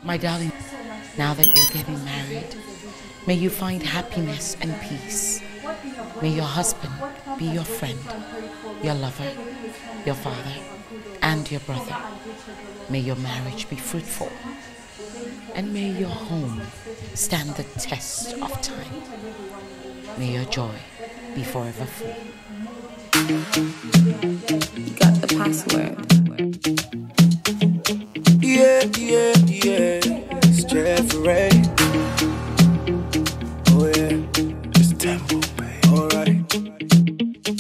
My darling, now that you're getting married, may you find happiness and peace. May your husband be your friend, your lover, your father, and your brother. May your marriage be fruitful. And may your home stand the test of time. May your joy be forever full. You got the password. Yeah, it's cheerfully. Oh yeah, it's tempo, babe. Alright.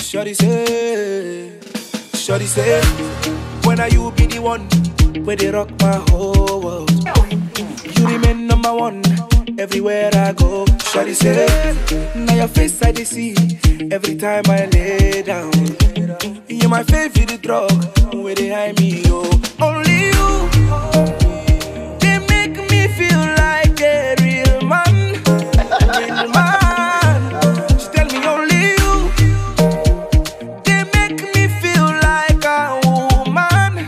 Shorty say, when are you be the one where they rock my whole world? You remain number one everywhere I go. Shorty say, now your face I dey see every time I lay down. You're my favorite drug where they hide me, yo. Only you, they make me feel like a real man, real man. She tell me only you, they make me feel like a woman.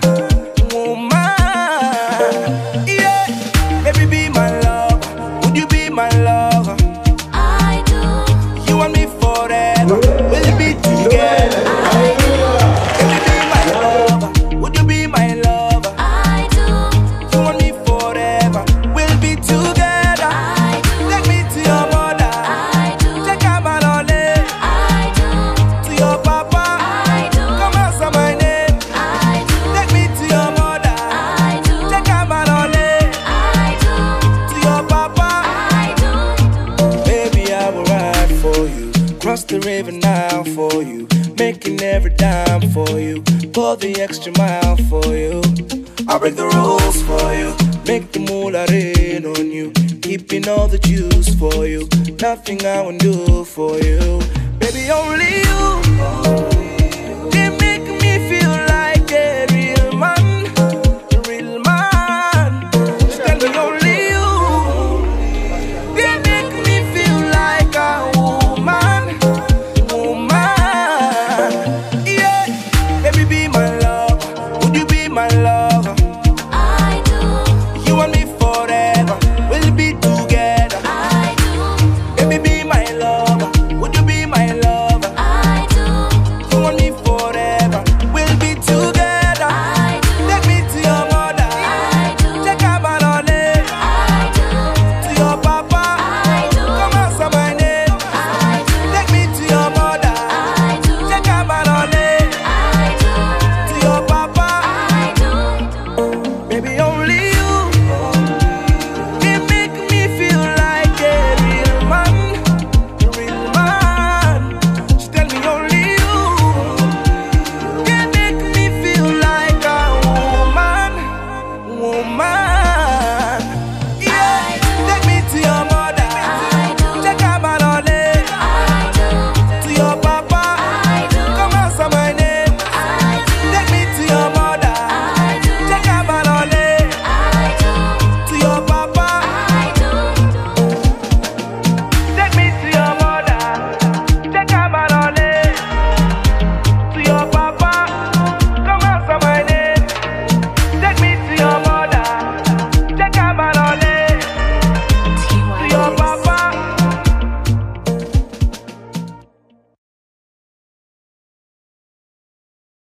Yeah, baby be my love, would you be my lover? I do. You and me forever, we'll be together. I do. Cross the river now for you, making every dime for you, pour the extra mile for you. I'll break the rules for you, make the moolah rain on you, keeping all the juice for you, nothing I won't do for you. Baby, only you.